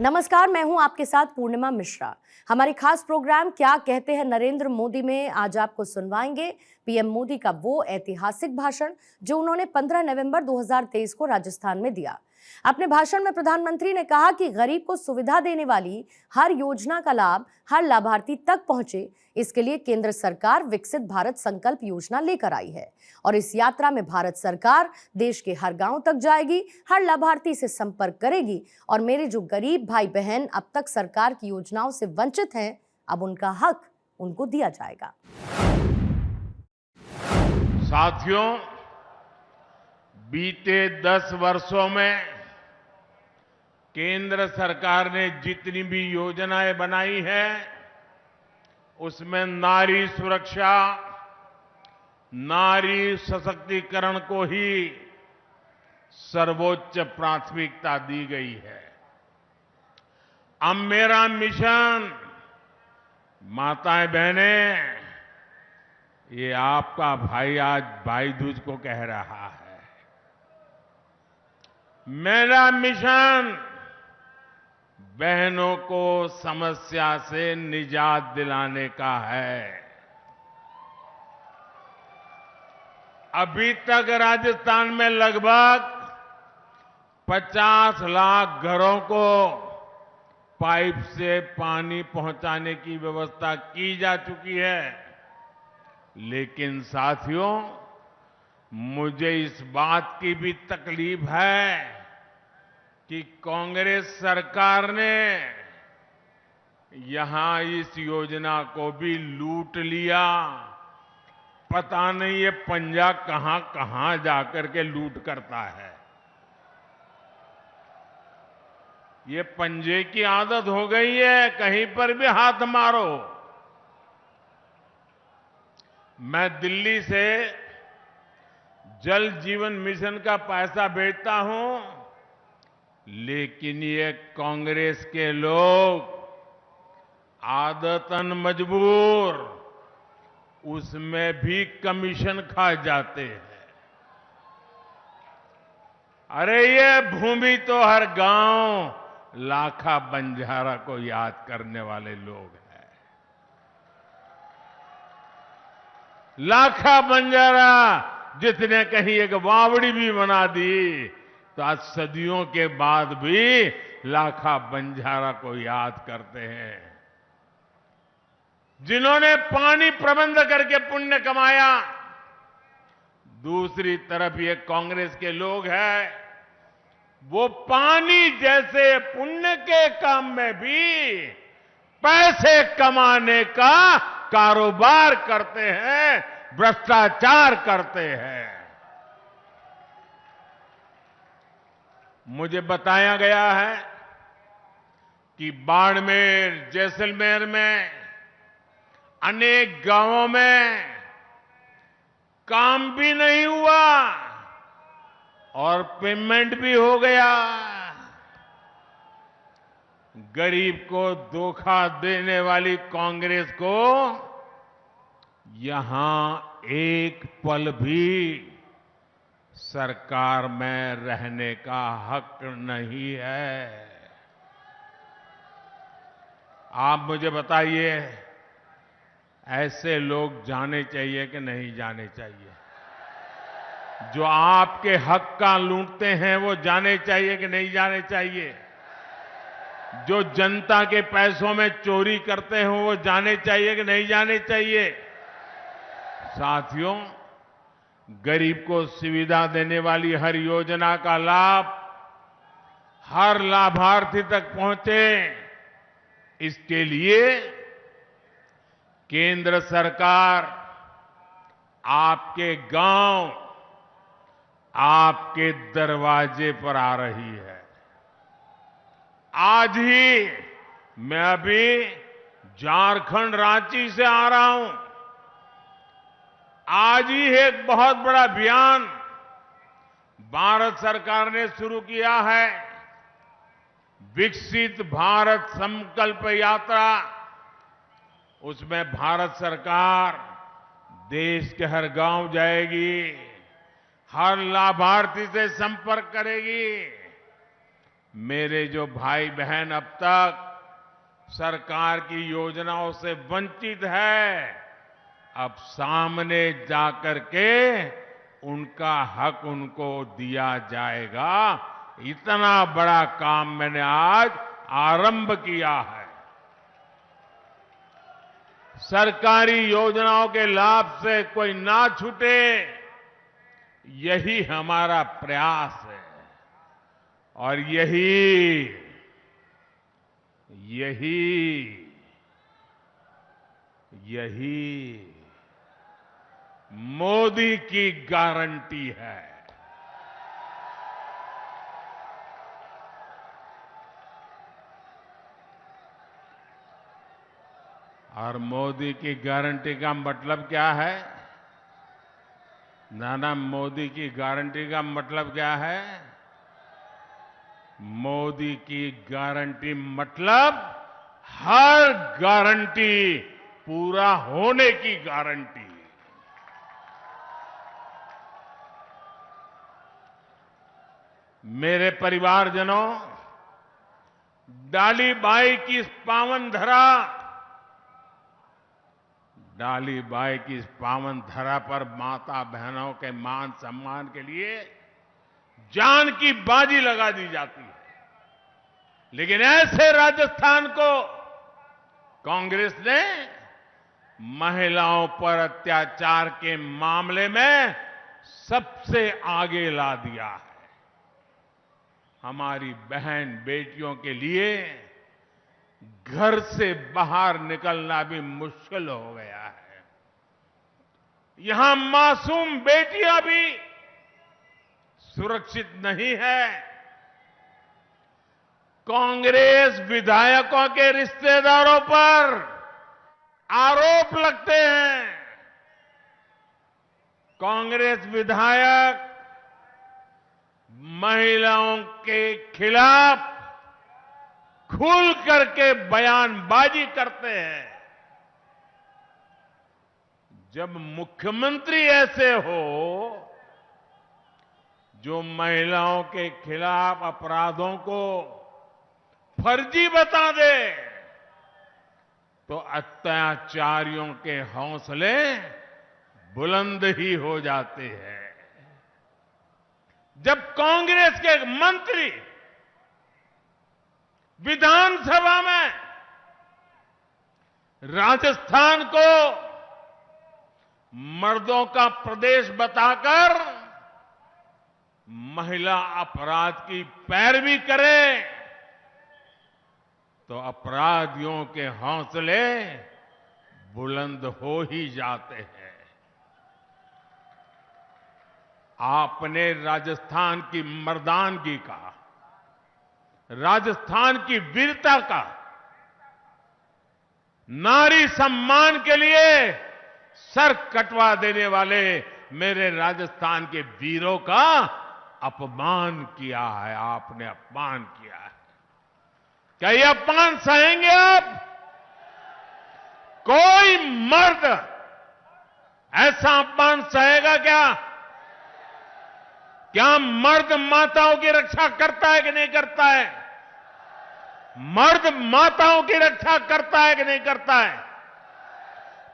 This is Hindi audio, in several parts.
नमस्कार, मैं हूं आपके साथ पूर्णिमा मिश्रा। हमारी खास प्रोग्राम क्या कहते हैं नरेंद्र मोदी में आज आपको सुनवाएंगे पीएम मोदी का वो ऐतिहासिक भाषण जो उन्होंने 15 नवंबर 2023 को राजस्थान में दिया। अपने भाषण में प्रधानमंत्री ने कहा कि गरीब को सुविधा देने वाली हर योजना का लाभ हर लाभार्थी तक पहुंचे, इसके लिए केंद्र सरकार विकसित भारत संकल्प योजना लेकर आई है और इस यात्रा में भारत सरकार देश के हर गांव तक जाएगी, हर लाभार्थी से संपर्क करेगी और मेरे जो गरीब भाई बहन अब तक सरकार की योजनाओं से वंचित हैं, अब उनका हक उनको दिया जाएगा। साथियों, बीते 10 वर्षों में केंद्र सरकार ने जितनी भी योजनाएं बनाई हैं, उसमें नारी सुरक्षा, नारी सशक्तिकरण को ही सर्वोच्च प्राथमिकता दी गई है। अब मेरा मिशन, माताएं बहनें, ये आपका भाई आज भाई दूज को कह रहा है। मेरा मिशन बहनों को समस्या से निजात दिलाने का है। अभी तक राजस्थान में लगभग 50 लाख घरों को पाइप से पानी पहुंचाने की व्यवस्था की जा चुकी है। लेकिन साथियों, मुझे इस बात की भी तकलीफ है कि कांग्रेस सरकार ने यहां इस योजना को भी लूट लिया। पता नहीं ये पंजा कहां कहां जाकर के लूट करता है। ये पंजे की आदत हो गई है, कहीं पर भी हाथ मारो। मैं दिल्ली से जल जीवन मिशन का पैसा भेजता हूं, लेकिन ये कांग्रेस के लोग आदतन मजबूर उसमें भी कमीशन खा जाते हैं। अरे ये भूमि तो हर गांव लाखा बंजारा को याद करने वाले लोग हैं। लाखा बंजारा जितने कहीं एक वावड़ी भी बना दी, तो आज सदियों के बाद भी लाखा बंजारा को याद करते हैं। जिन्होंने पानी प्रबंध करके पुण्य कमाया, दूसरी तरफ ये कांग्रेस के लोग हैं, वो पानी जैसे पुण्य के काम में भी पैसे कमाने का कारोबार करते हैं, भ्रष्टाचार करते हैं। मुझे बताया गया है कि बाड़मेर, जैसलमेर में अनेक गांवों में काम भी नहीं हुआ और पेमेंट भी हो गया। गरीब को धोखा देने वाली कांग्रेस को यहां एक पल भी सरकार में रहने का हक नहीं है। आप मुझे बताइए, ऐसे लोग जाने चाहिए कि नहीं जाने चाहिए? जो आपके हक का लूटते हैं वो जाने चाहिए कि नहीं जाने चाहिए? जो जनता के पैसों में चोरी करते हैं वो जाने चाहिए कि नहीं जाने चाहिए? साथियों, गरीब को सुविधा देने वाली हर योजना का लाभ हर लाभार्थी तक पहुंचे, इसके लिए केंद्र सरकार आपके गांव, आपके दरवाजे पर आ रही है। आज ही मैं अभी झारखंड रांची से आ रहा हूं। आज ही एक बहुत बड़ा अभियान भारत सरकार ने शुरू किया है, विकसित भारत संकल्प यात्रा। उसमें भारत सरकार देश के हर गांव जाएगी, हर लाभार्थी से संपर्क करेगी मेरे जो भाई बहन अब तक सरकार की योजनाओं से वंचित है, अब सामने जाकर के उनका हक उनको दिया जाएगा। इतना बड़ा काम मैंने आज आरंभ किया है। सरकारी योजनाओं के लाभ से कोई ना छूटे, यही हमारा प्रयास है। और यही मोदी की गारंटी है। और मोदी की गारंटी का मतलब क्या है? नाना, मोदी की गारंटी का मतलब क्या है? मोदी की गारंटी मतलब हर गारंटी पूरा होने की गारंटी। मेरे परिवारजनों, डाली बाई की इस पावन धरा, डाली बाई की इस पावन धरा पर माता बहनों के मान सम्मान के लिए जान की बाजी लगा दी जाती है। लेकिन ऐसे राजस्थान को कांग्रेस ने महिलाओं पर अत्याचार के मामले में सबसे आगे ला दिया है। हमारी बहन बेटियों के लिए घर से बाहर निकलना भी मुश्किल हो गया है। यहां मासूम बेटियां भी सुरक्षित नहीं है। कांग्रेस विधायकों के रिश्तेदारों पर आरोप लगते हैं। कांग्रेस विधायक महिलाओं के खिलाफ खुल करके बयानबाजी करते हैं। जब मुख्यमंत्री ऐसे हो जो महिलाओं के खिलाफ अपराधों को फर्जी बता दे, तो अत्याचारियों के हौसले बुलंद ही हो जाते हैं। जब कांग्रेस के मंत्री विधानसभा में राजस्थान को मर्दों का प्रदेश बताकर महिला अपराध की पैरवी करे, तो अपराधियों के हौसले बुलंद हो ही जाते हैं। आपने राजस्थान की मर्दानगी का, राजस्थान की वीरता का, नारी सम्मान के लिए सर कटवा देने वाले मेरे राजस्थान के वीरों का अपमान किया है। आपने अपमान किया है। क्या ये अपमान सहेंगे आप? कोई मर्द ऐसा अपमान सहेगा क्या? क्या मर्द माताओं की रक्षा करता है कि नहीं करता है? मर्द माताओं की रक्षा करता है कि नहीं करता है?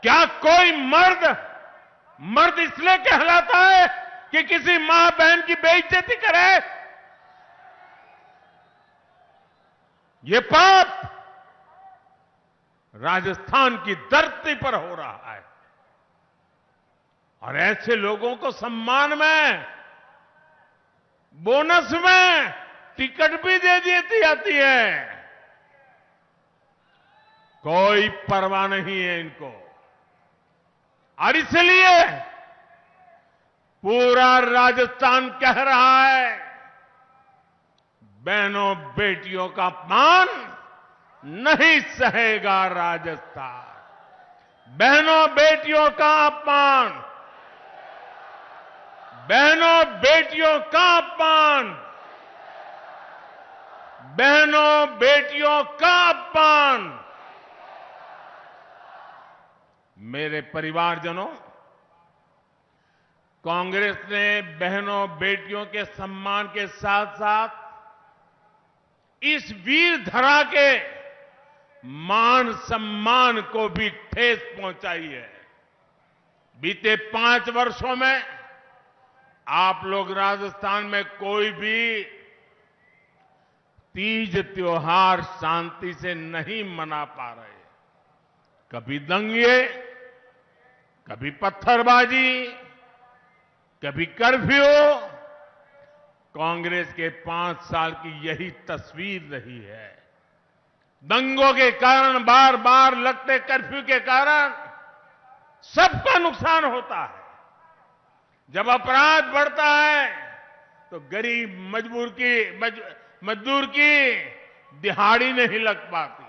क्या कोई मर्द इसलिए कहलाता है कि किसी मां बहन की बेइज्जती करे? ये पाप राजस्थान की धरती पर हो रहा है। और ऐसे लोगों को सम्मान में, बोनस में टिकट भी दे दी जाती है। कोई परवाह नहीं है इनको। और इसलिए पूरा राजस्थान कह रहा है, बहनों बेटियों का अपमान नहीं सहेगा राजस्थान। बहनों बेटियों का अपमान, बहनों बेटियों का अपमान, बहनों बेटियों का अपमान। मेरे परिवारजनों, कांग्रेस ने बहनों बेटियों के सम्मान के साथ साथ इस वीर धरा के मान सम्मान को भी ठेस पहुंचाई है। बीते 5 वर्षों में आप लोग राजस्थान में कोई भी तीज त्योहार शांति से नहीं मना पा रहे। कभी दंगे, कभी पत्थरबाजी, कभी कर्फ्यू। कांग्रेस के 5 साल की यही तस्वीर रही है। दंगों के कारण, बार बार लगते कर्फ्यू के कारण सबका नुकसान होता है। जब अपराध बढ़ता है तो गरीब मजदूर की दिहाड़ी नहीं लग पाती।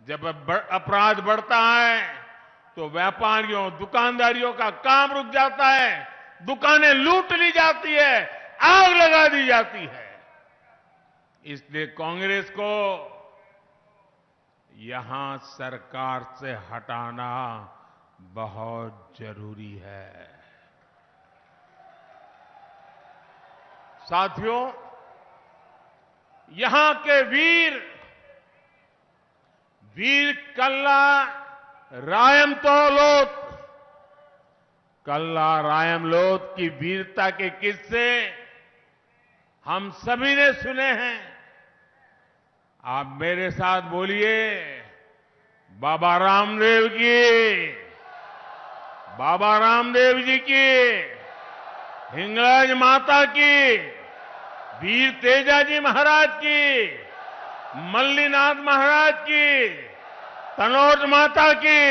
जब अपराध बढ़ता है तो व्यापारियों, दुकानदारियों का काम रुक जाता है, दुकानें लूट ली जाती है, आग लगा दी जाती है। इसलिए कांग्रेस को यहां सरकार से हटाना बहुत जरूरी है। साथियों, यहां के वीर कल्ला रायमलोत की वीरता के किस्से हम सभी ने सुने हैं। आप मेरे साथ बोलिए, बाबा रामदेव जी की, हिंगलाज माता की, वीर तेजाजी महाराज की, मल्लीनाथ महाराज की, तनोज माता की,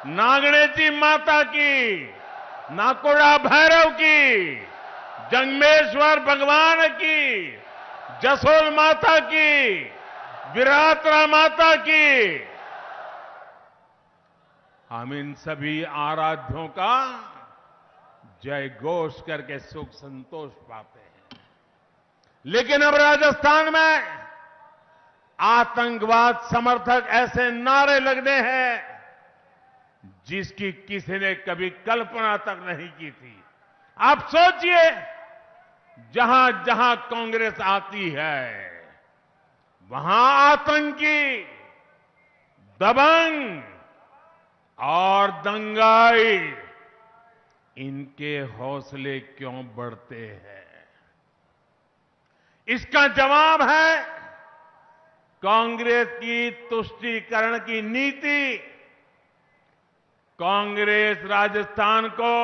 नागणेची माता की, नाकोड़ा भैरव की, जंगमेश्वर भगवान की, जसोल माता की, विराटरा माता की। हम इन सभी आराध्यों का जय घोष करके सुख संतोष पाते हैं। लेकिन अब राजस्थान में आतंकवाद समर्थक ऐसे नारे लगने हैं जिसकी किसी ने कभी कल्पना तक नहीं की थी। आप सोचिए, जहां जहां कांग्रेस आती है वहां आतंकी, दबंग और दंगाई, इनके हौसले क्यों बढ़ते हैं? इसका जवाब है कांग्रेस की तुष्टीकरण की नीति। कांग्रेस राजस्थान को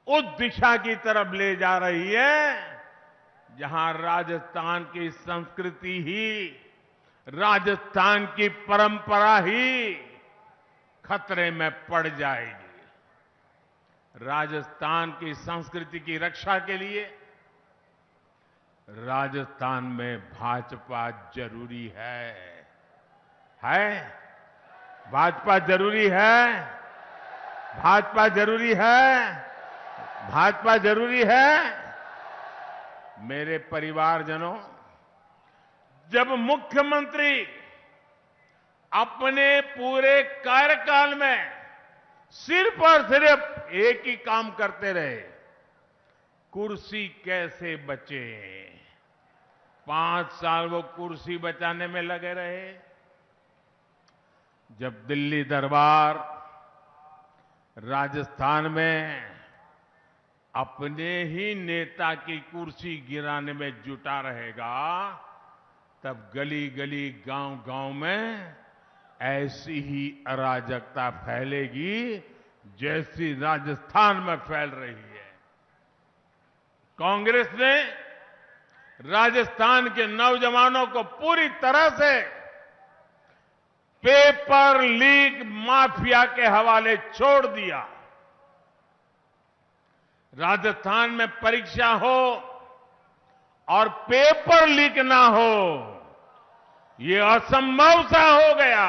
उस दिशा की तरफ ले जा रही है जहां राजस्थान की संस्कृति ही, राजस्थान की परंपरा ही खतरे में पड़ जाएगी। राजस्थान की संस्कृति की रक्षा के लिए राजस्थान में भाजपा जरूरी है? भाजपा जरूरी है? भाजपा जरूरी है? भाजपा जरूरी है? मेरे परिवारजनों, जब मुख्यमंत्री अपने पूरे कार्यकाल में सिर्फ और सिर्फ एक ही काम करते रहे, कुर्सी कैसे बचे। 5 साल वो कुर्सी बचाने में लगे रहे। जब दिल्ली दरबार राजस्थान में अपने ही नेता की कुर्सी गिराने में जुटा रहेगा, तब गली गली, गांव गांव में ऐसी ही अराजकता फैलेगी जैसी राजस्थान में फैल रही है। कांग्रेस ने राजस्थान के नौजवानों को पूरी तरह से पेपर लीक माफिया के हवाले छोड़ दिया। राजस्थान में परीक्षा हो और पेपर लीक ना हो, ये असंभव सा हो गया।